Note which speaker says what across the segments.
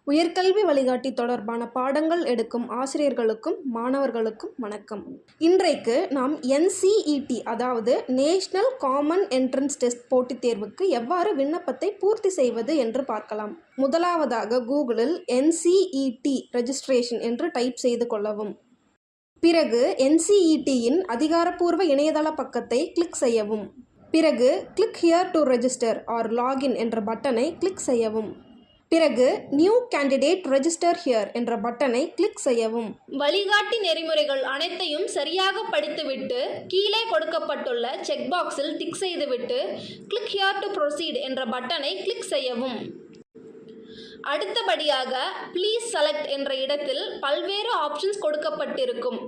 Speaker 1: உயர்கல்வி வழிகாட்டி தொடர்பான பாடங்கள் எடுக்கும் ஆசிரியர்களுக்கும் மாணவர்களுக்கும் வணக்கம். இன்றைக்கு நாம் NCET அதாவது நேஷனல் காமன் என்ட்ரன்ஸ் டெஸ்ட் போட்டித் தேர்வுக்கு எவ்வாறு விண்ணப்பத்தை பூர்த்தி செய்வது என்று பார்க்கலாம். முதலாவதாக கூகுளில் NCET ரெஜிஸ்ட்ரேஷன் என்று டைப் செய்து கொள்ளவும். பிறகு NCETயின் அதிகாரப்பூர்வ இணையதள பக்கத்தை கிளிக் செய்யவும். பிறகு click here to register or login என்ற பட்டனை கிளிக் செய்யவும். பிறகு நியூ கேண்டிடேட் ரெஜிஸ்டர் ஹியர் என்ற பட்டனை கிளிக் செய்யவும்.
Speaker 2: வழிகாட்டி நெறிமுறைகள் அனைத்தையும் சரியாக படித்துவிட்டு கீழே கொடுக்கப்பட்டுள்ள செக் பாக்ஸில் டிக் செய்துவிட்டு கிளிக் ஹியர் டு ப்ரொசீட் என்ற பட்டனை கிளிக் செய்யவும். அடுத்தபடியாக ப்ளீஸ் செலக்ட் என்ற இடத்தில் பல்வேறு ஆப்ஷன்ஸ் கொடுக்கப்பட்டிருக்கும்.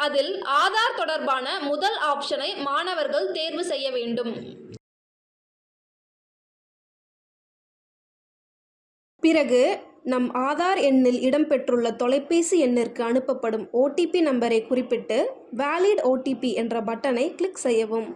Speaker 2: அதில் ஆதார் தொடர்பான முதல் ஆப்ஷனை மாணவர்கள் தேர்வு செய்ய வேண்டும்.
Speaker 1: பிறகு நம் ஆதார் எண்ணில் இடம்பெற்றுள்ள தொலைபேசி எண்ணிற்கு அனுப்பப்படும் OTP நம்பரை குறிப்பிட்டு வேலிட் OTP என்ற பட்டனை கிளிக் செய்யவும்.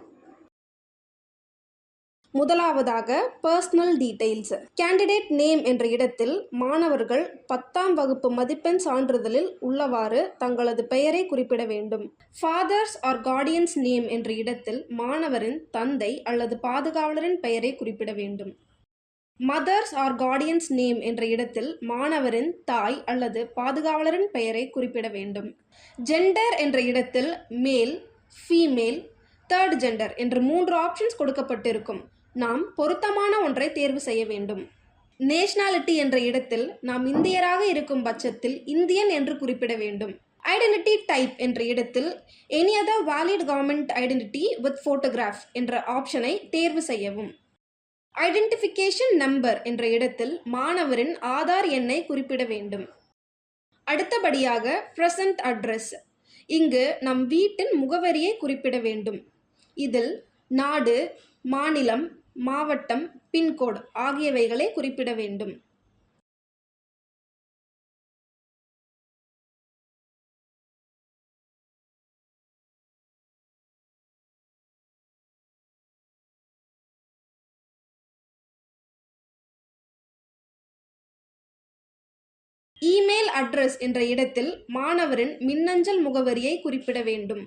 Speaker 1: முதலாவதாக பர்சனல் டீடைல்ஸ். கேண்டிடேட் நேம் என்ற இடத்தில் மாணவர்கள் 10ஆம் வகுப்பு மதிப்பெண் சான்றிதழில் உள்ளவாறு தங்களது பெயரை குறிப்பிட வேண்டும். ஃபாதர்ஸ் ஆர் கார்டியன்ஸ் நேம் என்ற இடத்தில் மாணவரின் தந்தை அல்லது பாதுகாவலரின் பெயரை குறிப்பிட வேண்டும். மதர்ஸ் ஆர் கார்டியன்ஸ் நேம் என்ற இடத்தில் மாணவரின் தாய் அல்லது பாதுகாவலரின் பெயரை குறிப்பிட வேண்டும். ஜெண்டர் என்ற இடத்தில் மேல், ஃபீமேல், தேர்ட் ஜெண்டர் என்று 3 ஆப்ஷன்ஸ் கொடுக்கப்பட்டிருக்கும். நாம் பொருத்தமான ஒன்றை தேர்வு செய்ய வேண்டும். நேஷனாலிட்டி என்ற இடத்தில் நாம் இந்தியராக இருக்கும் பட்சத்தில் இந்தியன் என்று குறிப்பிட வேண்டும். ஐடென்டிட்டி டைப் என்ற இடத்தில் any other valid government identity with photograph என்ற ஆப்ஷனை தேர்வு செய்யவும். ஐடென்டிஃபிகேஷன் நம்பர் என்ற இடத்தில் மாணவரின் ஆதார் எண்ணை குறிப்பிட வேண்டும். அடுத்தபடியாக பிரசன்ட் அட்ரஸ். இங்கு நம் வீட்டின் முகவரியை குறிப்பிட வேண்டும். இதில் நாடு, மாநிலம், மாவட்டம், பின்கோடு ஆகியவைகளை குறிப்பிட வேண்டும். இமெயில் அட்ரஸ் என்ற இடத்தில் மாணவரின் மின்னஞ்சல் முகவரியை குறிப்பிட வேண்டும்.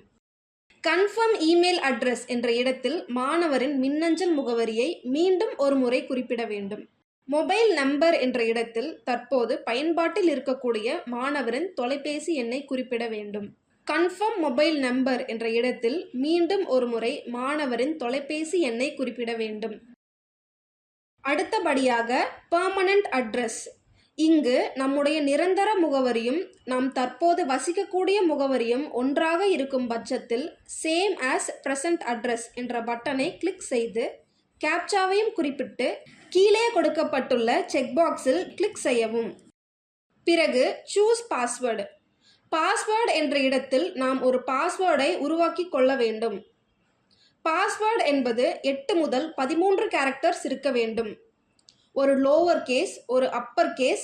Speaker 1: கன்ஃபர்ம் இமெயில் அட்ரஸ் என்ற இடத்தில் மாணவரின் மின்னஞ்சல் முகவரியை மீண்டும் ஒரு முறை குறிப்பிட வேண்டும். மொபைல் நம்பர் என்ற இடத்தில் தற்போது பயன்பாட்டில் இருக்கக்கூடிய மாணவரின் தொலைபேசி எண்ணை குறிப்பிட வேண்டும். கன்ஃபர்ம் மொபைல் நம்பர் என்ற இடத்தில் மீண்டும் ஒரு முறை மாணவரின் தொலைபேசி எண்ணை குறிப்பிட வேண்டும். அடுத்தபடியாக பெர்மனன்ட் அட்ரஸ். இங்கு நம்முடைய நிரந்தர முகவரியும் நாம் தற்போது வசிக்கக்கூடிய முகவரியும் ஒன்றாக இருக்கும் பட்சத்தில் சேம் ஆஸ் பிரசன்ட் அட்ரஸ் என்ற பட்டனை கிளிக் செய்து கேப்சாவையும் குறிப்பிட்டு கீழே கொடுக்கப்பட்டுள்ள செக் பாக்ஸில் கிளிக் செய்யவும். பிறகு சூஸ் பாஸ்வேர்டு. பாஸ்வேர்டு என்ற இடத்தில் நாம் ஒரு பாஸ்வேர்டை உருவாக்கி கொள்ள வேண்டும். பாஸ்வேர்டு என்பது 8 முதல் 13 கேரக்டர்ஸ் இருக்க வேண்டும். ஒரு லோவர் கேஸ், ஒரு அப்பர் கேஸ்,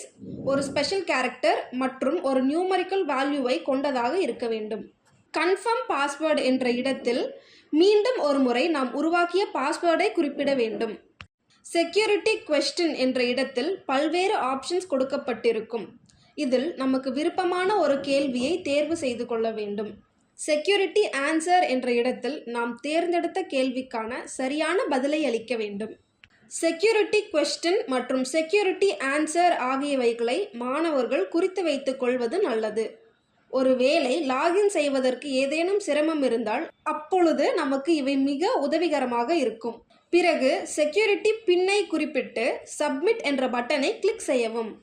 Speaker 1: ஒரு ஸ்பெஷல் கேரக்டர் மற்றும் ஒரு நியூமரிக்கல் வேல்யூவை கொண்டதாக இருக்க வேண்டும். கன்ஃபர்ம் பாஸ்வேர்டு என்ற இடத்தில் மீண்டும் ஒரு முறை நாம் உருவாக்கிய பாஸ்வேர்டை குறிப்பிட வேண்டும். செக்யூரிட்டி கொஸ்டின் என்ற இடத்தில் பல்வேறு ஆப்ஷன்ஸ் கொடுக்கப்பட்டிருக்கும். இதில் நமக்கு விருப்பமான ஒரு கேள்வியை தேர்வு செய்து கொள்ள வேண்டும். செக்யூரிட்டி ஆன்சர் என்ற இடத்தில் நாம் தேர்ந்தெடுத்த கேள்விக்கான சரியான பதிலை அளிக்க வேண்டும். செக்யூரிட்டி கொஸ்டின் மற்றும் செக்யூரிட்டி ஆன்சர் ஆகியவைகளை மாணவர்கள் குறித்து வைத்துக் கொள்வது நல்லது. ஒருவேளை லாகின் செய்வதற்கு ஏதேனும் சிரமம் இருந்தால் அப்பொழுது நமக்கு இவை மிக உதவிகரமாக இருக்கும். பிறகு செக்யூரிட்டி பின்னை குறிப்பிட்டு சப்மிட் என்ற பட்டனை கிளிக் செய்யவும்.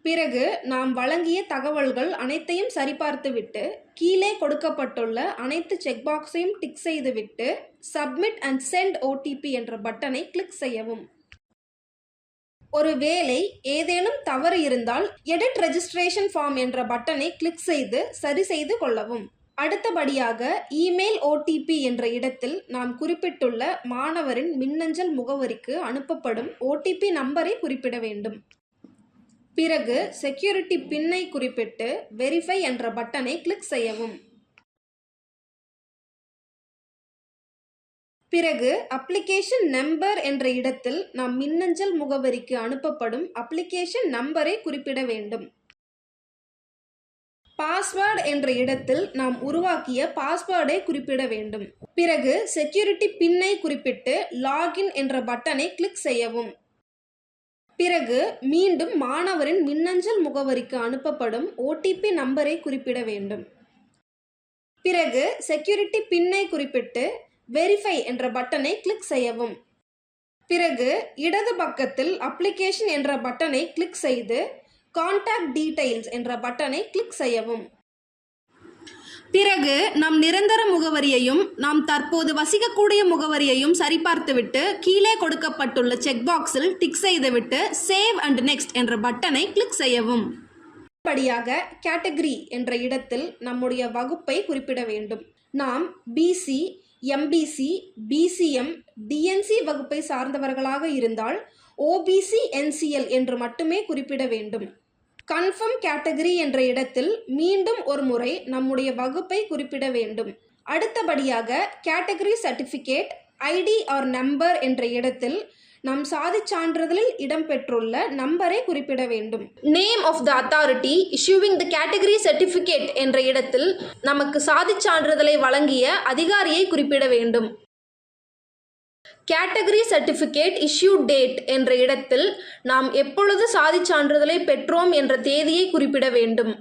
Speaker 1: பிறகு நாம் வழங்கிய தகவல்கள் அனைத்தையும் சரிபார்த்துவிட்டு கீழே கொடுக்கப்பட்டுள்ள அனைத்து செக் பாக்ஸையும் டிக் செய்துவிட்டு சப்மிட் அண்ட் சென்ட் OTP என்ற பட்டனை கிளிக் செய்யவும். ஒருவேளை ஏதேனும் தவறு இருந்தால் எடிட் ரெஜிஸ்ட்ரேஷன் ஃபார்ம் என்ற பட்டனை கிளிக் செய்து சரி செய்து கொள்ளவும். அடுத்தபடியாக இமெயில் OTP என்ற இடத்தில் நாம் குறிப்பிட்டுள்ள மாணவரின் மின்னஞ்சல் முகவரிக்கு அனுப்பப்படும் OTP நம்பரை குறிப்பிட வேண்டும். பிறகு செக்யூரிட்டி பின்னை குறிப்பிட்டு வெரிஃபை என்ற பட்டனை கிளிக் செய்யவும். பிறகு அப்ளிகேஷன் நம்பர் என்ற இடத்தில் நாம் மின்னஞ்சல் முகவரிக்கு அனுப்பப்படும் அப்ளிகேஷன் நம்பரை குறிப்பிட வேண்டும். பாஸ்வேர்டு என்ற இடத்தில் நாம் உருவாக்கிய பாஸ்வேர்டை குறிப்பிட வேண்டும். பிறகு செக்யூரிட்டி பின்னை குறிப்பிட்டு லாகின் என்ற பட்டனை கிளிக் செய்யவும். பிறகு மீண்டும் மாணவரின் மின்னஞ்சல் முகவரிக்கு அனுப்பப்படும் OTP நம்பரை குறிப்பிட வேண்டும். பிறகு செக்யூரிட்டி பின்னை குறிப்பிட்டு வெரிஃபை என்ற பட்டனை கிளிக் செய்யவும். பிறகு இடது பக்கத்தில் அப்ளிகேஷன் என்ற பட்டனை கிளிக் செய்து கான்டாக்ட் டீடைல்ஸ் என்ற பட்டனை கிளிக் செய்யவும். பிறகு நம் நிரந்தர முகவரியையும் நாம் தற்போது வசிக்கக்கூடிய முகவரியையும் சரிபார்த்துவிட்டு கீழே கொடுக்கப்பட்டுள்ள செக் பாக்ஸில் டிக் செய்துவிட்டு சேவ் அண்ட் நெக்ஸ்ட் என்ற பட்டனை கிளிக் செய்யவும். படியாக கேட்டகரி என்ற இடத்தில் நம்முடைய வகுப்பை குறிப்பிட வேண்டும். நாம் BC, MBC, BCM, DNC வகுப்பை சார்ந்தவர்களாக இருந்தால் OBC, NCL என்று மட்டுமே குறிப்பிட வேண்டும். கன்ஃபர்ம் கேட்டகரி என்ற இடத்தில் மீண்டும் ஒரு முறை நம்முடைய வகுப்பை குறிப்பிட வேண்டும். அடுத்தபடியாக category certificate ID or number என்ற இடத்தில் நம் சாதிச் சான்றிதழில் இடம்பெற்றுள்ள நம்பரை குறிப்பிட வேண்டும்.
Speaker 2: Name of the authority issuing the category certificate என்ற இடத்தில் நமக்கு சாதிச் சான்றிதழை வழங்கிய அதிகாரியை குறிப்பிட வேண்டும். கேட்டகரி சர்டிஃபிகேட் இஷ்யூ டேட் என்ற இடத்தில் நாம் எப்பொழுது சாதிச் சான்றிதழை பெற்றோம் என்ற தேதியை குறிப்பிட வேண்டும்.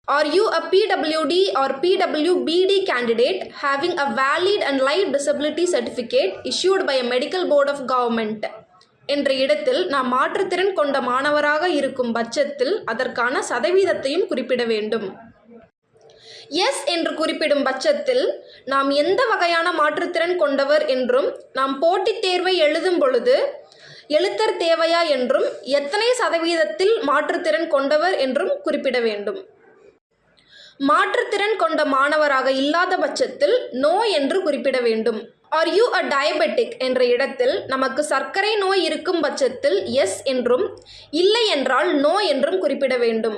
Speaker 2: Are you a PWD or PWBD candidate having a valid and live disability certificate issued by a medical board of government என்ற இடத்தில் நாம் மாற்றுத்திறன் கொண்ட மாணவராக இருக்கும் பட்சத்தில் அதற்கான சதவீதத்தையும் குறிப்பிட வேண்டும். எஸ் என்று குறிப்பிடும் பட்சத்தில் நாம் எந்த வகையான மாற்றுத்திறன் கொண்டவர் என்றும் நாம் போட்டித் தேர்வை எழுதும் பொழுது எழுத்தர் தேவையா என்றும் எத்தனை சதவீதத்தில் மாற்றுத்திறன் கொண்டவர் என்றும் குறிப்பிட வேண்டும். மாற்றுத்திறன் கொண்ட மாணவராக இல்லாத பட்சத்தில் நோ என்று குறிப்பிட வேண்டும். ஆர் யூ அ டயபெட்டிக் என்ற இடத்தில் நமக்கு சர்க்கரை நோய் இருக்கும் பட்சத்தில் எஸ் என்றும் இல்லை என்றால் நோ என்றும் குறிப்பிட வேண்டும்.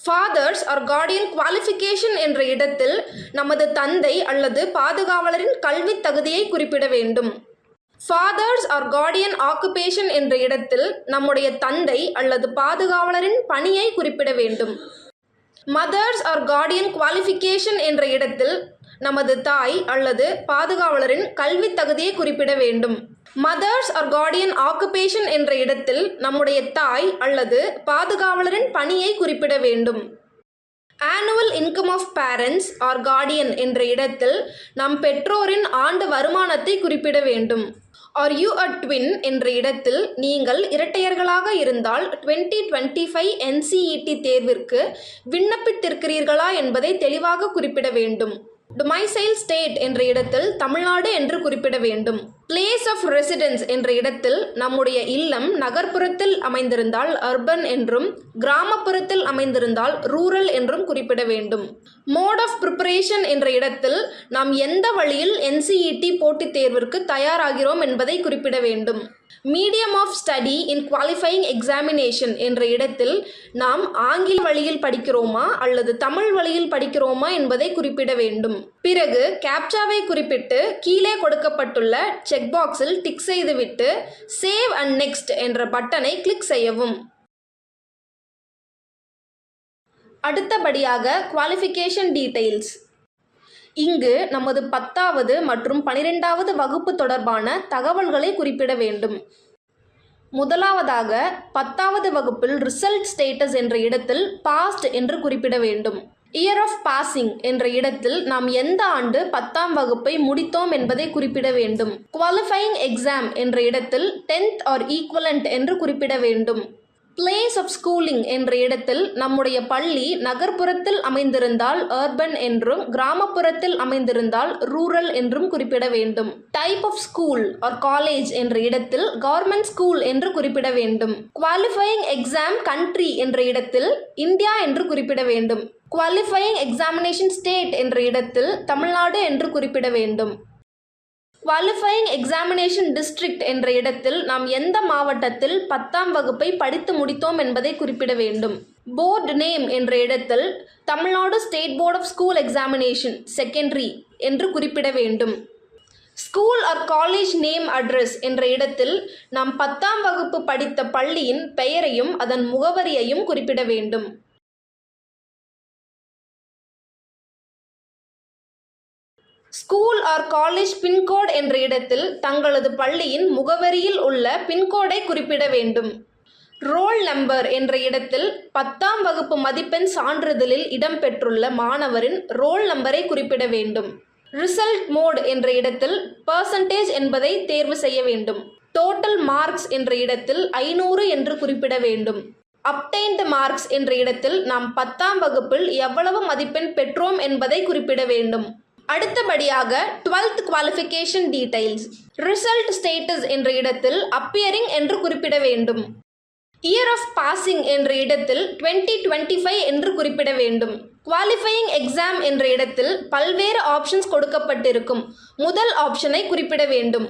Speaker 2: ஃபாதர்ஸ் ஆர் கார்டியன் குவாலிஃபிகேஷன் என்ற இடத்தில் நமது தந்தை அல்லது பாதுகாவலரின் கல்வி தகுதியை குறிப்பிட வேண்டும். ஃபாதர்ஸ் ஆர் கார்டியன் ஆக்குபேஷன் என்ற இடத்தில் நம்முடைய தந்தை அல்லது பாதுகாவலரின் பணியை குறிப்பிட வேண்டும். மதர்ஸ் ஆர் கார்டியன் குவாலிஃபிகேஷன் என்ற இடத்தில் நமது தாய் அல்லது பாதுகாவலரின் கல்வி தகுதியை குறிப்பிட வேண்டும். மதர்ஸ் ஆர் கார்டியன் ஆக்குபேஷன் என்ற இடத்தில் நம்முடைய தாய் அல்லது பாதுகாவலரின் பணியை குறிப்பிட வேண்டும். Annual income of parents or guardian என்ற இடத்தில் நம் பெற்றோரின் ஆண்டு வருமானத்தை குறிப்பிட வேண்டும். ஆர் யூ அ ட்வின் என்ற இடத்தில் நீங்கள் இரட்டையர்களாக இருந்தால் 2025 NCET தேர்விற்கு விண்ணப்பித்திருக்கிறீர்களா என்பதை தெளிவாக குறிப்பிட வேண்டும். டொமைசைல் ஸ்டேட் என்ற இடத்தில் தமிழ்நாடு என்று குறிப்பிட வேண்டும். பிளேஸ் ஆஃப் ரெசிடென்ஸ் என்ற இடத்தில் நம்முடைய இல்லம் நகர்ப்புறத்தில் அமைந்திருந்தால் அர்பன் என்றும் கிராமப்புறத்தில் அமைந்திருந்தால் ரூரல் என்றும் குறிப்பிட வேண்டும். மோட் ஆஃப் ப்ரிப்பரேஷன் என்ற இடத்தில் நாம் எந்த வழியில் NCET போட்டித் தேர்விற்கு தயாராகிறோம் என்பதை குறிப்பிட வேண்டும். Medium of study in qualifying examination என்ற இடத்தில் நாம் ஆங்கில வழியில் படிக்கிறோமா அல்லது தமிழ் வழியில் படிக்கிறோமா என்பதை குறிப்பிட வேண்டும். பிறகு கேப்சாவை குறிப்பிட்டு கீழே கொடுக்கப்பட்டுள்ள செக் பாக்ஸில் டிக் செய்துவிட்டு சேவ் அண்ட் நெக்ஸ்ட் என்ற பட்டனை கிளிக் செய்யவும். அடுத்தபடியாக குவாலிஃபிகேஷன் டீடைல்ஸ். இங்கு நமது 10வது மற்றும் 12வது வகுப்பு தொடர்பான தகவல்களை குறிப்பிட வேண்டும். முதலாவதாக 10வது வகுப்பில் ரிசல்ட் ஸ்டேட்டஸ் என்ற இடத்தில் பாஸ்ட் என்று குறிப்பிட வேண்டும். இயர் ஆஃப் பாசிங் என்ற இடத்தில் நாம் எந்த ஆண்டு 10ஆம் வகுப்பை முடித்தோம் என்பதை குறிப்பிட வேண்டும். குவாலிஃபையிங் எக்ஸாம் என்ற இடத்தில் 10th ஆர் ஈக்குவலண்ட் என்று குறிப்பிட வேண்டும். பிளேஸ் ஆஃப் ஸ்கூலிங் என்ற இடத்தில் நம்முடைய பள்ளி நகர்ப்புறத்தில் அமைந்திருந்தால் அர்பன் என்றும் கிராமப்புறத்தில் அமைந்திருந்தால் ரூரல் என்றும் குறிப்பிட வேண்டும். Type of school or college என்ற இடத்தில் கவர்மெண்ட் ஸ்கூல் என்று குறிப்பிட வேண்டும். குவாலிஃபையிங் எக்ஸாம் கண்ட்ரி என்ற இடத்தில் இந்தியா என்று குறிப்பிட வேண்டும். குவாலிஃபையிங் எக்ஸாமினேஷன் ஸ்டேட் என்ற இடத்தில் தமிழ்நாடு என்று குறிப்பிட வேண்டும். குவாலிஃபையிங் எக்ஸாமினேஷன் டிஸ்ட்ரிக்ட் என்ற இடத்தில் நாம் எந்த மாவட்டத்தில் 10ஆம் வகுப்பை படித்து முடித்தோம் என்பதை குறிப்பிட வேண்டும். போர்டு நேம் என்ற இடத்தில் Tamil Nadu state board of school examination secondary என்று குறிப்பிட வேண்டும். School or college name address என்ற இடத்தில் நாம் 10ஆம் வகுப்பு படித்த பள்ளியின் பெயரையும் அதன் முகவரியையும் குறிப்பிட வேண்டும். ஸ்கூல் ஆர் காலேஜ் பின்கோட் என்ற இடத்தில் தங்களது பள்ளியின் முகவரியில் உள்ள பின்கோடை குறிப்பிட வேண்டும். ரோல் நம்பர் என்ற இடத்தில் 10ஆம் வகுப்பு மதிப்பெண் சான்றிதழில் இடம்பெற்றுள்ள மாணவரின் ரோல் நம்பரை குறிப்பிட வேண்டும். ரிசல்ட் மோட் என்ற இடத்தில் பர்சன்டேஜ் என்பதை தேர்வு செய்ய வேண்டும். டோட்டல் மார்க்ஸ் என்ற இடத்தில் 500 என்று குறிப்பிட வேண்டும். அப்டைன்டு மார்க்ஸ் என்ற இடத்தில் நாம் 10ஆம் வகுப்பில் எவ்வளவு மதிப்பெண் பெற்றோம் என்பதை குறிப்பிட வேண்டும். அடுத்தபடியாக 12th qualification details. Result status என்ற இடத்தில் அப்பியரிங் என்று குறிப்பிட வேண்டும். இயர் ஆஃப் பாசிங் என்ற இடத்தில் 2025 என்று குறிப்பிட வேண்டும். குவாலிஃபையிங் எக்ஸாம் என்ற இடத்தில் பல்வேறு ஆப்ஷன்ஸ் கொடுக்கப்பட்டிருக்கும். முதல் ஆப்ஷனை குறிப்பிட வேண்டும்.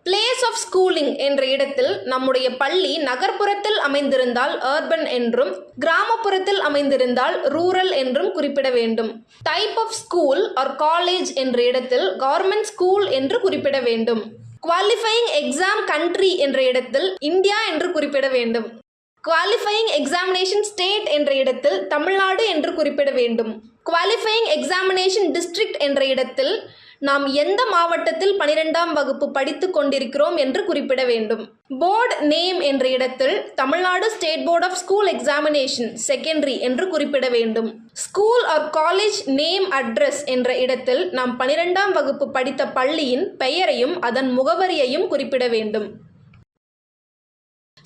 Speaker 2: பிளேஸ் ஆஃப் ஸ்கூலிங் என்ற இடத்தில் நம்முடைய பள்ளி நகர்ப்புறத்தில் அமைந்திருந்தால் அர்பன் என்றும், கிராமப்புறத்தில் அமைந்திருந்தால் ரூரல் என்றும் குறிப்பிட வேண்டும். Type of school or college என்ற இடத்தில் கவர்மெண்ட் ஸ்கூல் என்று குறிப்பிட வேண்டும். குவாலிஃபையிங் எக்ஸாம் கண்ட்ரி என்ற இடத்தில் இந்தியா என்று குறிப்பிட வேண்டும். குவாலிஃபையிங் எக்ஸாமினேஷன் ஸ்டேட் என்ற இடத்தில் தமிழ்நாடு என்று குறிப்பிட வேண்டும். குவாலிஃபையிங் எக்ஸாமினேஷன் டிஸ்ட்ரிக்ட் என்ற இடத்தில் நாம் எந்த மாவட்டத்தில் 12ஆம் வகுப்பு படித்து கொண்டிருக்கிறோம் என்று குறிப்பிட வேண்டும். போர்டு நேம் என்ற இடத்தில் Tamil Nadu state board of school examination secondary என்று குறிப்பிட வேண்டும். School or college name address என்ற இடத்தில் நாம் 12ஆம் வகுப்பு படித்த பள்ளியின் பெயரையும் அதன் முகவரியையும் குறிப்பிட வேண்டும்.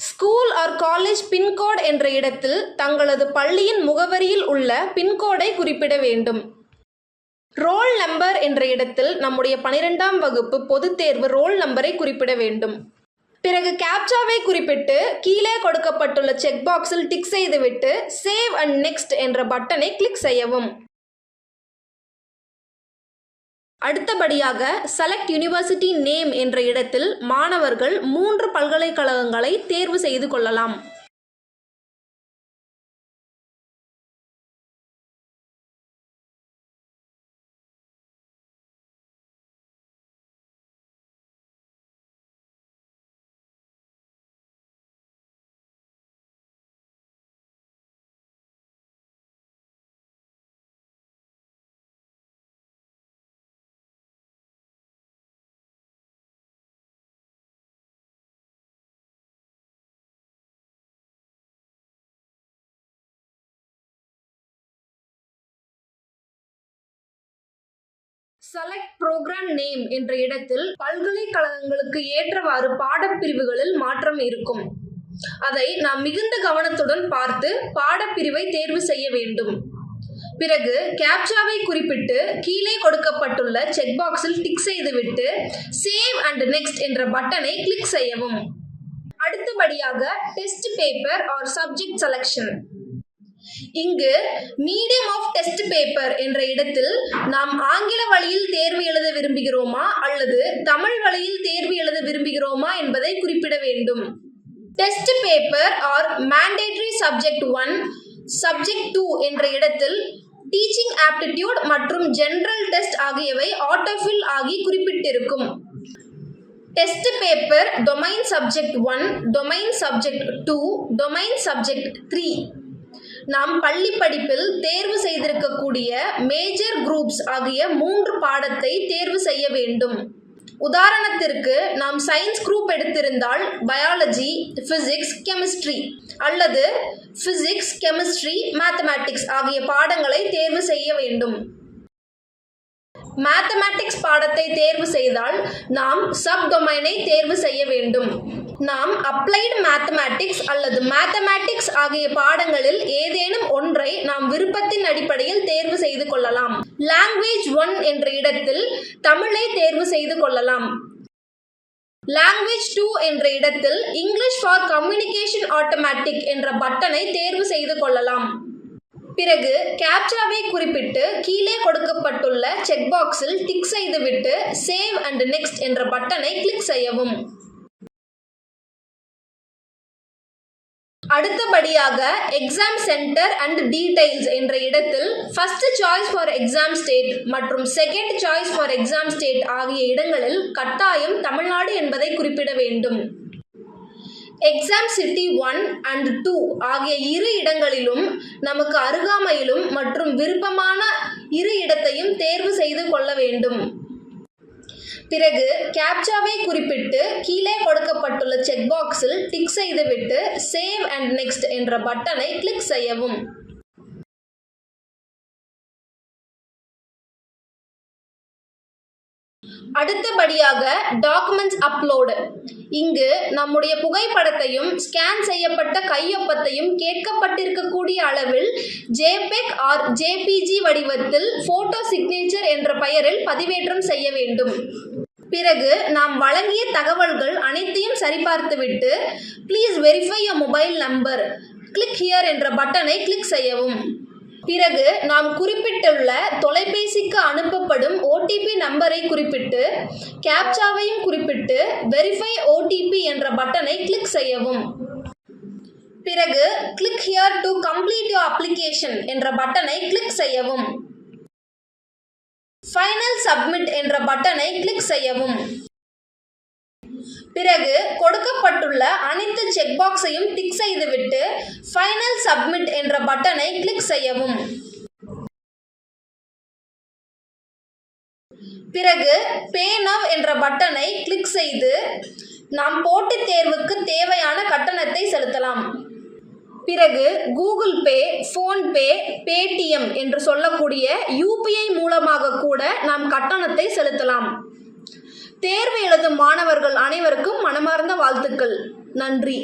Speaker 2: ஸ்கூல் ஆர் காலேஜ் பின்கோட் என்ற இடத்தில் தங்களது பள்ளியின் முகவரியில் உள்ள பின்கோடை குறிப்பிட வேண்டும். ரோல் நம்பர் என்ற இடத்தில் நம்முடைய 12ஆம் வகுப்பு பொதுத் தேர்வு ரோல் நம்பரை குறிப்பிட வேண்டும். பிறகு கேப்சாவை குறிப்பிட்டு கீழே கொடுக்கப்பட்டுள்ள செக் பாக்ஸில் டிக் செய்துவிட்டு சேவ் அண்ட் நெக்ஸ்ட் என்ற பட்டனை கிளிக் செய்யவும். அடுத்தபடியாக செலக்ட் யூனிவர்சிட்டி நேம் என்ற இடத்தில் மாணவர்கள் 3 பல்கலைக்கழகங்களை தேர்வு செய்து கொள்ளலாம். செலக்ட் ப்ரோக்ராம் நேம் என்ற இடத்தில் பல்கலைக்கழகங்களுக்கு ஏற்றவாறு பாடப்பிரிவுகளில் மாற்றம் இருக்கும். அதை நாம் மிகுந்த கவனத்துடன் பார்த்து பாடப்பிரிவை தேர்வு செய்ய வேண்டும். பிறகு கேப்சாவை குறிப்பிட்டு கீழே கொடுக்கப்பட்டுள்ள செக் பாக்ஸில் டிக் செய்துவிட்டு சேவ் அண்ட் நெக்ஸ்ட் என்ற பட்டனை கிளிக் செய்யவும். அடுத்தபடியாக test paper R subject selection. இங்கு மீடியம் ஆஃப் டெஸ்ட் பேப்பர் என்ற இடத்தில் நாம் ஆங்கில வழியில் தேர்வு எழுத விரும்புகிறோமா அல்லது தமிழ் வழியில் தேர்வு எழுத விரும்புகிறோமா என்பதை குறிப்பிட வேண்டும். Test paper or mandatory subject 1, subject 2 என்ற இடத்தில் டீச்சிங் ஆப்டிடியூட் மற்றும் ஜெனரல் டெஸ்ட் ஆகியவை ஆட்டோஃபில் ஆகி குறிப்பிட்டிருக்கும். Test paper domain subject 1, domain subject 2, domain subject 3 நாம் பள்ளி படிப்பில் தேர்வு செய்திருக்கக்கூடிய மேஜர் குரூப்ஸ் ஆகிய 3 பாடத்தை தேர்வு செய்ய வேண்டும். உதாரணத்திற்கு நாம் சயின்ஸ் குரூப் எடுத்திருந்தால் பயாலஜி, பிசிக்ஸ், கெமிஸ்ட்ரி அல்லது பிசிக்ஸ், கெமிஸ்ட்ரி, மேத்தமேட்டிக்ஸ் ஆகிய பாடங்களை தேர்வு செய்ய வேண்டும். மேத்தமேட்டிக்ஸ் பாடத்தை தேர்வு செய்தால் நாம் சப்டொமைனை தேர்வு செய்ய வேண்டும். நாம் அப்ளைடு மேத்தமேட்டிக்ஸ் அல்லது மேத்தமேட்டிக்ஸ் ஆகிய பாடங்களில் ஏதேனும் ஒன்றை நாம் விருப்பத்தின் அடிப்படையில் தேர்வு செய்து கொள்ளலாம். லாங்குவேஜ் 1 என்ற இடத்தில் தமிழை தேர்வு செய்து கொள்ளலாம். லாங்குவேஜ் 2 என்ற இடத்தில் இங்கிலீஷ் ஃபார் கம்யூனிகேஷன் ஆட்டோமேட்டிக் என்ற பட்டனை தேர்வு செய்து கொள்ளலாம். பிறகு கேப்சாவை குறிப்பிட்டு கீழே கொடுக்கப்பட்டுள்ள செக் பாக்ஸில் டிக் செய்துவிட்டு சேவ் அண்ட் நெக்ஸ்ட் என்ற பட்டனை கிளிக் செய்யவும். அடுத்தபடியாக எக்ஸாம் சென்டர் அண்ட் டீடைல்ஸ் என்ற இடத்தில் first choice for exam state மற்றும் second choice for exam state ஆகிய இடங்களில் கட்டாயம் தமிழ்நாடு என்பதை குறிப்பிட வேண்டும். எக்ஸாம் சிட்டி 1 and 2 ஆகிய இரு இடங்களிலும் நமக்கு அருகாமையிலும் மற்றும் விருப்பமான இரு இடத்தையும் தேர்வு செய்து கொள்ள வேண்டும். பிறகு கேப்சாவை குறிப்பிட்டு கீழே கொடுக்கப்பட்டுள்ள செக் பாக்ஸில் டிக் செய்துவிட்டு சேவ் அண்ட் நெக்ஸ்ட் என்ற பட்டனை கிளிக் செய்யவும். அடுத்தபடியாக டாக்குமெண்ட்ஸ் அப்லோடு. இங்கு நம்முடைய புகைப்படத்தையும் ஸ்கேன் செய்யப்பட்ட கையொப்பத்தையும் கேட்கப்பட்டிருக்கக்கூடிய அளவில் ஜேபெக் ஆர் ஜேபிஜி வடிவத்தில் போட்டோ சிக்னேச்சர் என்ற பெயரில் பதிவேற்றம் செய்ய வேண்டும். பிறகு நாம் வழங்கிய தகவல்கள் அனைத்தையும் சரிபார்த்துவிட்டு please verify your mobile number, click here என்ற பட்டனை கிளிக் செய்யவும். பிறகு நாம் குறிப்பிட்டுள்ள தொலைபேசிக்கு அனுப்பப்படும் ஓடிபி நம்பரை குறிப்பிட்டு கேப்சாவையும் குறிப்பிட்டு வெரிஃபை ஓடிபி என்ற பட்டனை கிளிக் செய்யவும். பிறகு click here to complete your application என்ற பட்டனை கிளிக் செய்யவும். ஃபைனல் சப்மிட் என்ற பட்டனை கிளிக் செய்யவும். பிறகு கொடுக்கப்பட்டுள்ள அனைத்து செக் பாக்ஸையும் டிக் செய்துவிட்டு ஃபைனல் சப்மிட் என்ற பட்டனை கிளிக் செய்யவும். பிறகு பே நவ் என்ற பட்டனை கிளிக் செய்து நாம் போட்டித் தேர்வுக்கு தேவையான கட்டணத்தை செலுத்தலாம். பிறகு கூகுள் பே, ஃபோன்பே, பேடிஎம் என்று சொல்லக்கூடிய யூபிஐ மூலமாக கூட நாம் கட்டணத்தை செலுத்தலாம். தேர்வு எழுதும் மாணவர்கள் அனைவருக்கும் மனமார்ந்த வாழ்த்துக்கள். நன்றி.